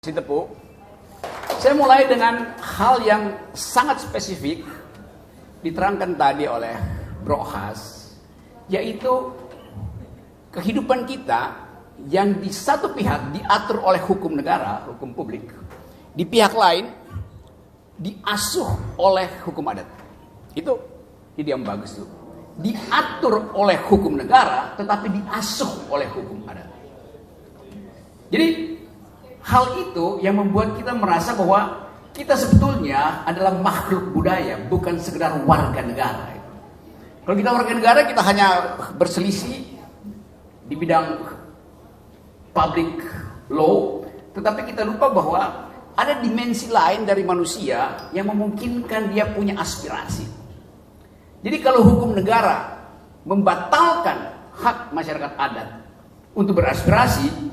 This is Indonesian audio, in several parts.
Si Tepu, saya mulai dengan hal yang sangat spesifik diterangkan tadi oleh Bro Has, yaitu kehidupan kita yang di satu pihak diatur oleh hukum negara, hukum publik, di pihak lain diasuh oleh hukum adat. Itu ide yang bagus tuh. Diatur oleh hukum negara tetapi diasuh oleh hukum adat. Jadi hal itu yang membuat kita merasa bahwa kita sebetulnya adalah makhluk budaya, bukan sekedar warga negara. Kalau kita warga negara, kita hanya berselisih di bidang public law, tetapi kita lupa bahwa ada dimensi lain dari manusia yang memungkinkan dia punya aspirasi. Jadi kalau hukum negara membatalkan hak masyarakat adat untuk beraspirasi,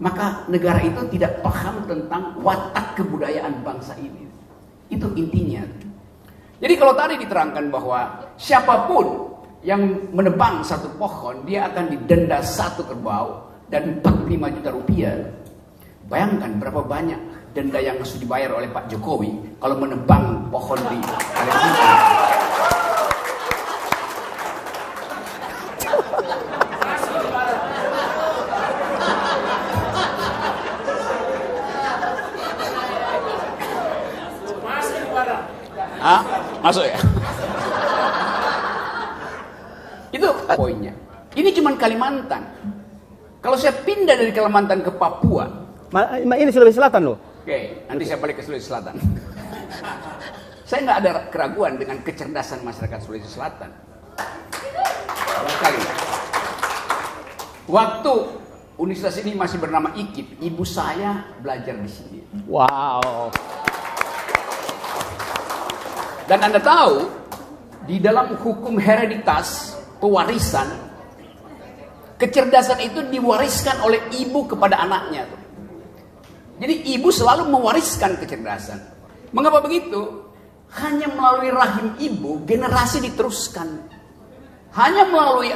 maka negara itu tidak paham tentang watak kebudayaan bangsa ini. Itu intinya. Jadi kalau tadi diterangkan bahwa siapapun yang menebang satu pohon, dia akan didenda 1 kerbau dan 45 juta rupiah. Bayangkan berapa banyak denda yang harus dibayar oleh Pak Jokowi kalau menebang pohon di Kalimantan. Masuk ya? Itu poinnya. Ini cuma Kalimantan. Kalau saya pindah dari Kalimantan ke Papua, ini Sulawesi Selatan loh. Oke, nanti saya balik ke Sulawesi Selatan. Saya nggak ada keraguan dengan kecerdasan masyarakat Sulawesi Selatan. Sekali. Waktu universitas ini masih bernama IKIP, ibu saya belajar di sini. Wow. Dan Anda tahu, di dalam hukum hereditas, pewarisan, kecerdasan itu diwariskan oleh ibu kepada anaknya. Jadi ibu selalu mewariskan kecerdasan. Mengapa begitu? Hanya melalui rahim ibu, generasi diteruskan. Hanya melalui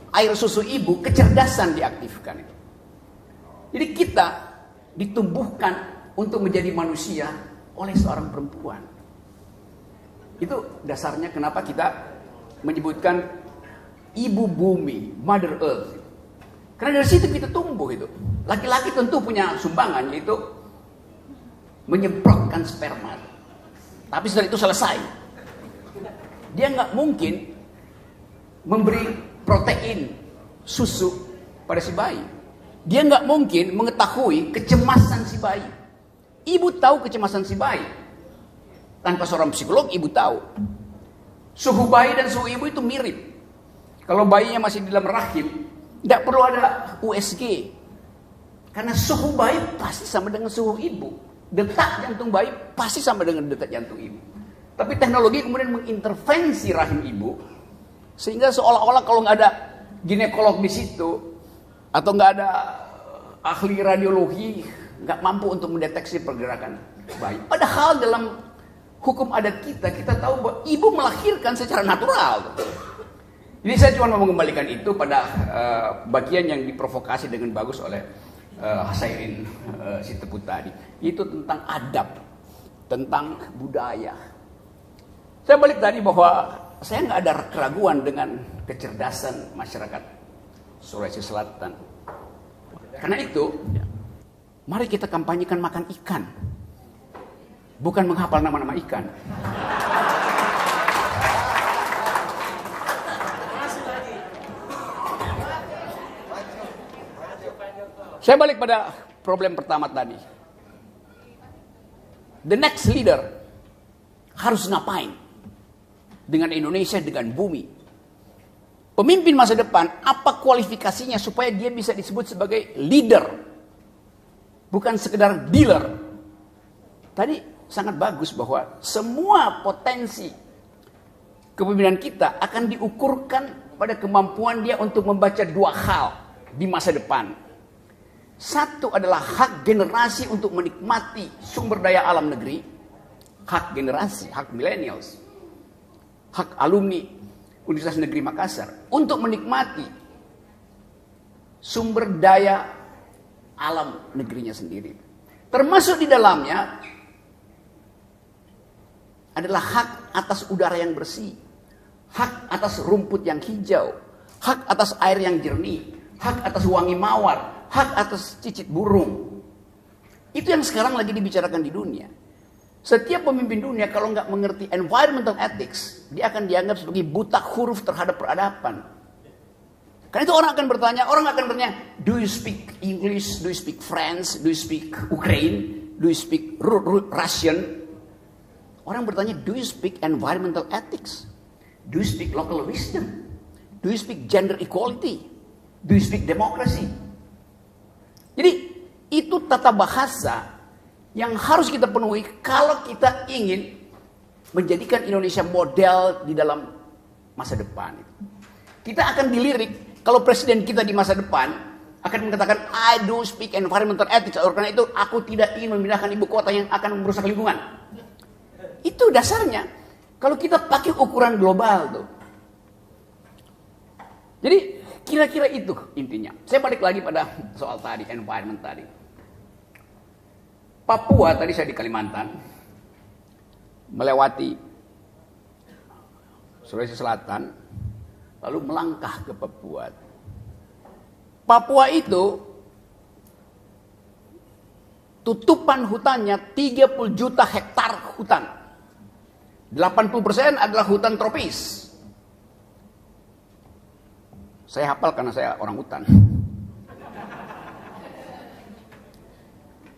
air susu ibu, kecerdasan diaktifkan. Jadi kita ditumbuhkan untuk menjadi manusia oleh seorang perempuan. Itu dasarnya kenapa kita menyebutkan ibu bumi, Mother Earth. Karena dari situ kita tumbuh itu. Laki-laki tentu punya sumbangan, yaitu menyemprotkan sperma. Tapi setelah itu selesai. Dia nggak mungkin memberi protein susu pada si bayi. Dia nggak mungkin mengetahui kecemasan si bayi. Ibu tahu kecemasan si bayi. Tanpa seorang psikolog, ibu tahu. Suhu bayi dan suhu ibu itu mirip. Kalau bayinya masih di dalam rahim, tidak perlu ada USG. Karena suhu bayi pasti sama dengan suhu ibu. Detak jantung bayi pasti sama dengan detak jantung ibu. Tapi teknologi kemudian mengintervensi rahim ibu. Sehingga seolah-olah kalau nggak ada ginekolog di situ, atau nggak ada ahli radiologi, nggak mampu untuk mendeteksi pergerakan bayi. Padahal dalam hukum adat kita tahu bahwa ibu melahirkan secara natural. Jadi saya cuma mau mengembalikan itu pada bagian yang diprovokasi dengan bagus oleh Hasairin si Tepu tadi. Itu tentang adab, tentang budaya. Saya balik tadi bahwa saya nggak ada keraguan dengan kecerdasan masyarakat Sulawesi Selatan. Karena itu, mari kita kampanyekan makan ikan. Bukan menghafal nama-nama ikan. Saya balik pada problem pertama tadi. The next leader harus ngapain? Dengan Indonesia, dengan bumi. Pemimpin masa depan, apa kualifikasinya supaya dia bisa disebut sebagai leader? Bukan sekedar dealer. Tadi sangat bagus bahwa semua potensi kepemimpinan kita akan diukurkan pada kemampuan dia untuk membaca 2 hal di masa depan. Satu adalah hak generasi untuk menikmati sumber daya alam negeri. Hak generasi, hak millennials. Hak alumni Universitas Negeri Makassar untuk menikmati sumber daya alam negerinya sendiri. Termasuk di dalamnya adalah hak atas udara yang bersih, hak atas rumput yang hijau, hak atas air yang jernih, hak atas wangi mawar, hak atas cicit burung. Itu yang sekarang lagi dibicarakan di dunia. Setiap pemimpin dunia kalau nggak mengerti environmental ethics, dia akan dianggap sebagai buta huruf terhadap peradaban. Karena itu orang akan bertanya, do you speak English, do you speak French, do you speak Ukraine, do you speak Russian? Orang bertanya, do you speak environmental ethics? Do you speak local wisdom? Do you speak gender equality? Do you speak democracy? Jadi itu tata bahasa yang harus kita penuhi kalau kita ingin menjadikan Indonesia model di dalam masa depan. Kita akan dilirik kalau presiden kita di masa depan akan mengatakan, I do speak environmental ethics. Karena itu aku tidak ingin memindahkan ibu kota yang akan merusak lingkungan. Itu dasarnya. Kalau kita pakai ukuran global tuh. Jadi kira-kira itu intinya. Saya balik lagi pada soal tadi, environment tadi. Papua, tadi saya di Kalimantan, melewati Sulawesi Selatan, lalu melangkah ke Papua. Papua itu tutupan hutannya 30 juta hektar hutan. 80% adalah hutan tropis. Saya hafal karena saya orang hutan.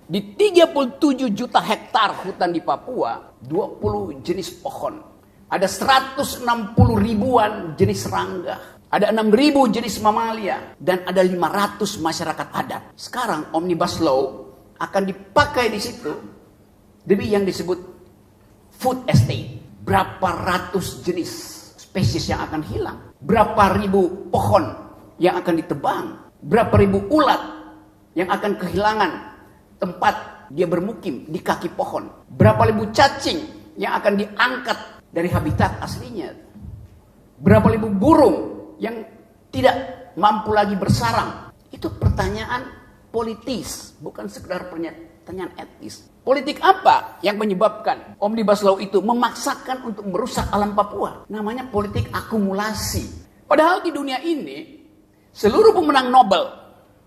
Di 37 juta hektar hutan di Papua, 20 jenis pohon. Ada 160 ribuan jenis serangga. Ada 6.000 jenis mamalia. Dan ada 500 masyarakat adat. Sekarang Omnibus Law akan dipakai di situ demi yang disebut food estate. Berapa ratus jenis spesies yang akan hilang. Berapa ribu pohon yang akan ditebang. Berapa ribu ulat yang akan kehilangan tempat dia bermukim di kaki pohon. Berapa ribu cacing yang akan diangkat dari habitat aslinya. Berapa ribu burung yang tidak mampu lagi bersarang. Itu pertanyaan politis, bukan sekedar pertanyaan etis. Politik apa yang menyebabkan Omnibus Law itu memaksakan untuk merusak alam Papua? Namanya politik akumulasi. Padahal di dunia ini, seluruh pemenang Nobel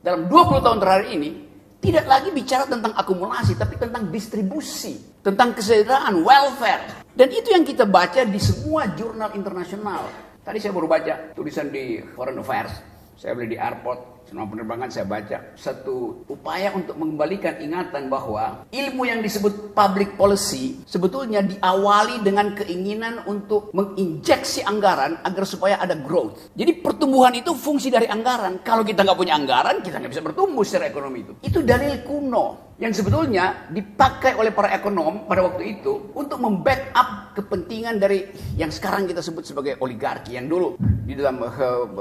dalam 20 tahun terakhir ini tidak lagi bicara tentang akumulasi, tapi tentang distribusi, tentang kesejahteraan, welfare. Dan itu yang kita baca di semua jurnal internasional. Tadi saya baru baca tulisan di Foreign Affairs. Saya beli di airport, selama penerbangan saya baca. Satu upaya untuk mengembalikan ingatan bahwa ilmu yang disebut public policy sebetulnya diawali dengan keinginan untuk menginjeksi anggaran agar supaya ada growth. Jadi pertumbuhan itu fungsi dari anggaran. Kalau kita nggak punya anggaran, kita nggak bisa bertumbuh secara ekonomi itu. Itu dalil kuno yang sebetulnya dipakai oleh para ekonom pada waktu itu untuk membackup kepentingan dari yang sekarang kita sebut sebagai oligarki. Yang dulu di dalam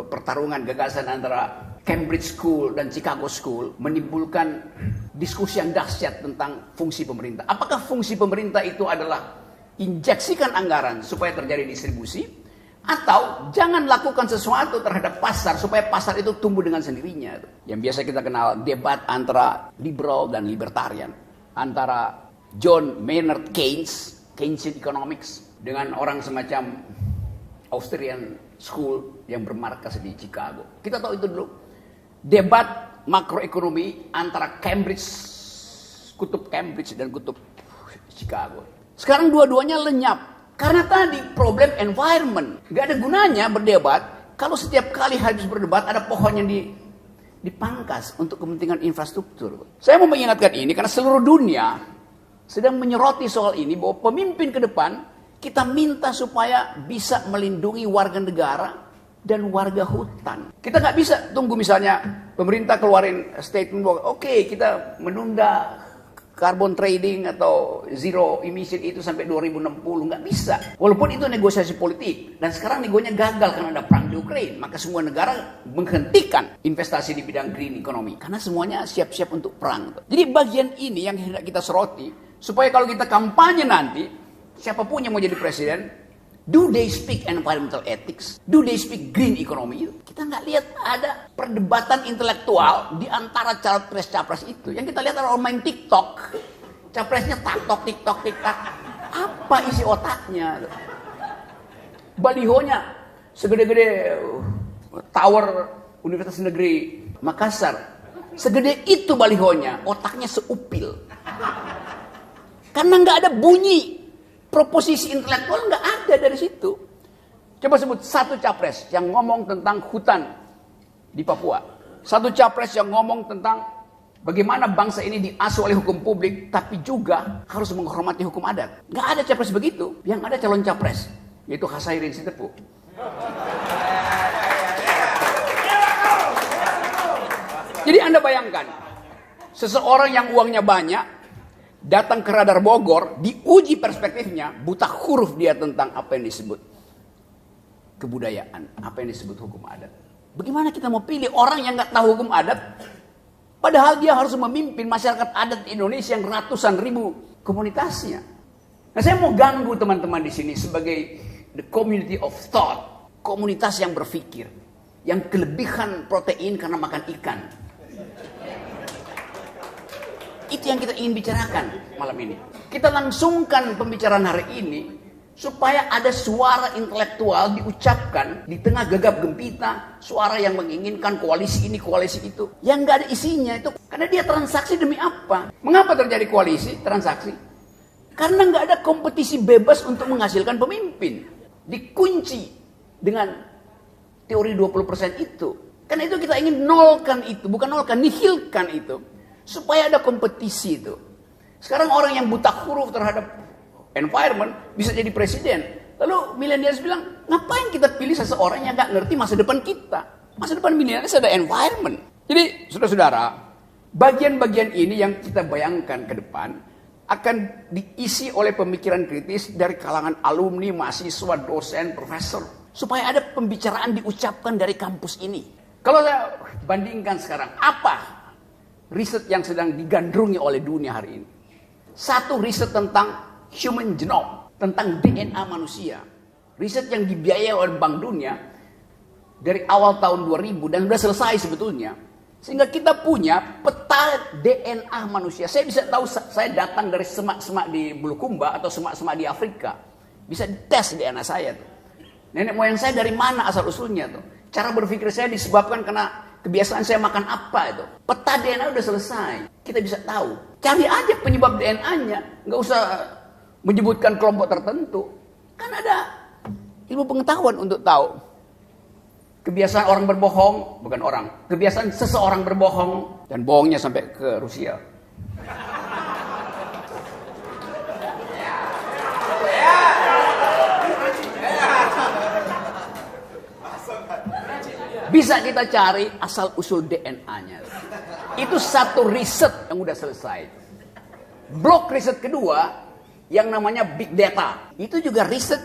pertarungan gagasan antara Cambridge School dan Chicago School menimbulkan diskusi yang dahsyat tentang fungsi pemerintah. Apakah fungsi pemerintah itu adalah injeksikan anggaran supaya terjadi distribusi, atau jangan lakukan sesuatu terhadap pasar supaya pasar itu tumbuh dengan sendirinya? Yang biasa kita kenal debat antara liberal dan libertarian, antara John Maynard Keynes, Keynesian Economics, dengan orang semacam Austrian School yang bermarkas di Chicago. Kita tahu itu dulu. Debat makroekonomi antara kutub Cambridge dan kutub Chicago. Sekarang dua-duanya lenyap. Karena tadi problem environment. Gak ada gunanya berdebat kalau setiap kali habis berdebat ada pohon yang dipangkas untuk kepentingan infrastruktur. Saya mau mengingatkan ini karena seluruh dunia sedang menyoroti soal ini, bahwa pemimpin ke depan kita minta supaya bisa melindungi warga negara dan warga hutan. Kita nggak bisa tunggu misalnya pemerintah keluarin statement bahwa oke, kita menunda carbon trading atau zero emission itu sampai 2060. Nggak bisa. Walaupun itu negosiasi politik. Dan sekarang negonya gagal karena ada perang di Ukraina. Maka semua negara menghentikan investasi di bidang green economy. Karena semuanya siap-siap untuk perang. Jadi bagian ini yang hendak kita soroti. Supaya kalau kita kampanye nanti, siapapun yang mau jadi presiden, Do they speak environmental ethics? Do they speak green economy? Kita nggak lihat ada perdebatan intelektual di antara capres-capres itu. Yang kita lihat adalah orang main TikTok. Capresnya taktok, TikTok, TikTok. Apa isi otaknya? Balihonya segede-gede tower Universitas Negeri Makassar. Segede itu balihonya, otaknya seupil. Karena nggak ada bunyi. Proposisi intelektual nggak ada dari situ. Coba sebut satu capres yang ngomong tentang hutan di Papua. Satu capres yang ngomong tentang bagaimana bangsa ini diasuh oleh hukum publik, tapi juga harus menghormati hukum adat. Nggak ada capres begitu. Yang ada calon capres, yaitu Hasairin Sitepu. Jadi Anda bayangkan, seseorang yang uangnya banyak, datang ke Radar Bogor, diuji perspektifnya, buta huruf dia tentang apa yang disebut kebudayaan, apa yang disebut hukum adat. Bagaimana kita mau pilih orang yang nggak tahu hukum adat, padahal dia harus memimpin masyarakat adat di Indonesia yang ratusan ribu komunitasnya. Nah, saya mau ganggu teman-teman di sini sebagai the community of thought, komunitas yang berpikir, yang kelebihan protein karena makan ikan. Itu yang kita ingin bicarakan malam ini. Kita langsungkan pembicaraan hari ini supaya ada suara intelektual diucapkan di tengah gegap gempita, suara yang menginginkan koalisi ini, koalisi itu, yang nggak ada isinya itu. Karena dia transaksi demi apa? Mengapa terjadi koalisi, transaksi? Karena nggak ada kompetisi bebas untuk menghasilkan pemimpin. Dikunci dengan teori 20% itu. Karena itu kita ingin nolkan itu, bukan nolkan, nihilkan itu. Supaya ada kompetisi itu. Sekarang orang yang buta huruf terhadap environment bisa jadi presiden. Lalu millennials bilang, ngapain kita pilih seseorang yang gak ngerti masa depan kita? Masa depan millennials ada environment. Jadi saudara-saudara, bagian-bagian ini yang kita bayangkan ke depan akan diisi oleh pemikiran kritis dari kalangan alumni, mahasiswa, dosen, profesor. Supaya ada pembicaraan diucapkan dari kampus ini. Kalau saya bandingkan sekarang, apa riset yang sedang digandrungi oleh dunia hari ini? Satu, riset tentang human genome, tentang DNA manusia. Riset yang dibiayai oleh Bank Dunia dari awal tahun 2000 dan sudah selesai sebetulnya. Sehingga kita punya peta DNA manusia. Saya bisa tahu saya datang dari semak-semak di Bulukumba atau semak-semak di Afrika. Bisa dites DNA saya tuh. Nenek moyang saya dari mana asal usulnya tuh. Cara berpikir saya disebabkan karena kebiasaan saya makan apa itu. Peta DNA udah selesai. Kita bisa tahu. Cari aja penyebab DNA-nya. Nggak usah menyebutkan kelompok tertentu. Kan ada ilmu pengetahuan untuk tahu. Kebiasaan orang berbohong, bukan orang. Kebiasaan seseorang berbohong. Dan bohongnya sampai ke Rusia. Bisa kita cari asal-usul DNA-nya. Itu satu riset yang udah selesai. Blok riset kedua, yang namanya big data. Itu juga riset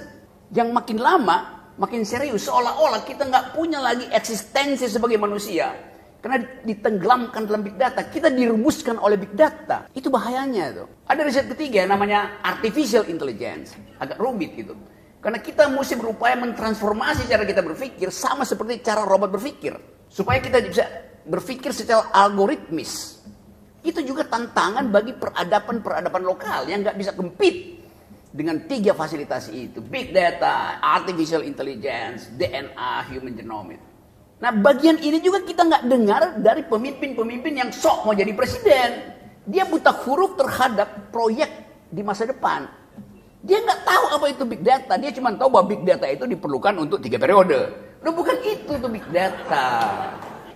yang makin lama, makin serius. Seolah-olah kita nggak punya lagi eksistensi sebagai manusia. Karena ditenggelamkan dalam big data. Kita dirumuskan oleh big data. Itu bahayanya tuh. Ada riset ketiga yang namanya artificial intelligence. Agak rumit gitu. Karena kita mesti berupaya mentransformasi cara kita berpikir sama seperti cara robot berpikir. Supaya kita bisa berpikir secara algoritmis. Itu juga tantangan bagi peradaban-peradaban lokal yang nggak bisa compete dengan tiga fasilitas itu. Big data, artificial intelligence, DNA, human genome. Nah, bagian ini juga kita nggak dengar dari pemimpin-pemimpin yang sok mau jadi presiden. Dia buta huruf terhadap proyek di masa depan. Dia nggak tahu apa itu big data. Dia cuma tahu bahwa big data itu diperlukan untuk 3 periode. Loh, bukan itu tuh big data.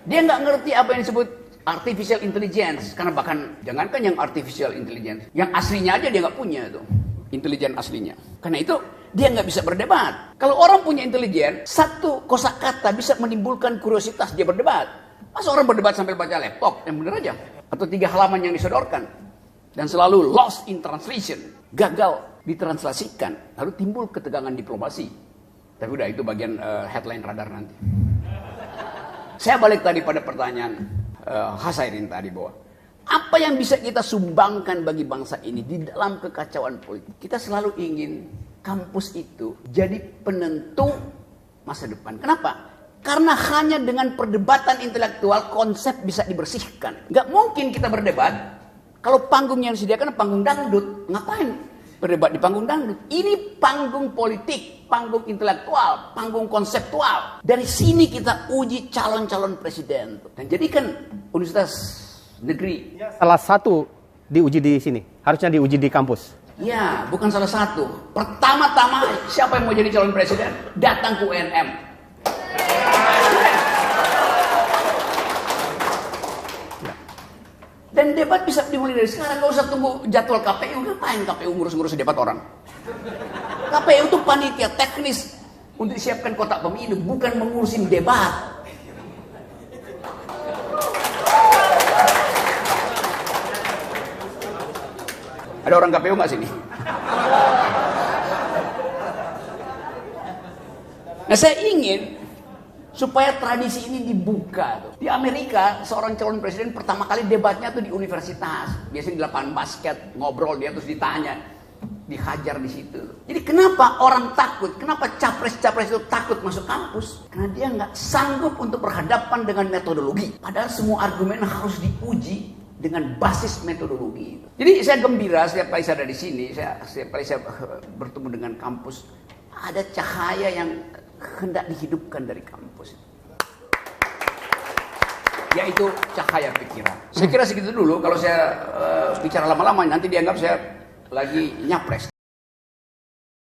Dia nggak ngerti apa yang disebut artificial intelligence. Karena bahkan jangankan yang artificial intelligence, yang aslinya aja dia nggak punya tuh. Intelijen aslinya. Karena itu dia nggak bisa berdebat. Kalau orang punya intelijen, satu kosakata bisa menimbulkan kuriositas dia berdebat. Masa orang berdebat sambil baca laptop? Yang bener aja. Atau 3 halaman yang disodorkan. Dan selalu lost in translation. Gagal ditranslasikan, lalu timbul ketegangan diplomasi. Tapi udah itu bagian headline Radar nanti. Saya balik tadi pada pertanyaan Hasairin tadi bahwa apa yang bisa kita sumbangkan bagi bangsa ini di dalam kekacauan politik. Kita selalu ingin kampus itu jadi penentu masa depan. Kenapa? Karena hanya dengan perdebatan intelektual konsep bisa dibersihkan. Nggak mungkin kita berdebat kalau panggung yang disediakan panggung dangdut. Ngapain berdebat di panggung dangdut? Ini panggung politik, panggung intelektual, panggung konseptual. Dari sini kita uji calon-calon presiden. Dan jadikan universitas negeri. Salah satu diuji di sini, harusnya diuji di kampus. Ya, bukan salah satu. Pertama-tama siapa yang mau jadi calon presiden? Datang ke UNM. Dan debat bisa dimulai dari sekarang, nggak usah tunggu jadwal KPU. Ngapain KPU ngurus-ngurus debat orang? KPU itu panitia teknis untuk disiapkan kotak pemilu, bukan mengurusin debat. Ada orang KPU nggak sini? Nah, saya ingin supaya tradisi ini dibuka. Di Amerika, seorang calon presiden pertama kali debatnya tuh di universitas. Biasanya di lapangan basket, ngobrol dia terus ditanya. Dihajar di situ. Jadi kenapa orang takut? Kenapa capres-capres itu takut masuk kampus? Karena dia nggak sanggup untuk berhadapan dengan metodologi. Padahal semua argumen harus diuji dengan basis metodologi. Jadi saya gembira setiap kali saya ada di sini, setiap kali saya bertemu dengan kampus, ada cahaya yang hendak dihidupkan dari kampus. Yaitu cahaya pikiran. Saya kira segitu dulu. Kalau saya bicara lama-lama nanti dianggap saya lagi nyapres.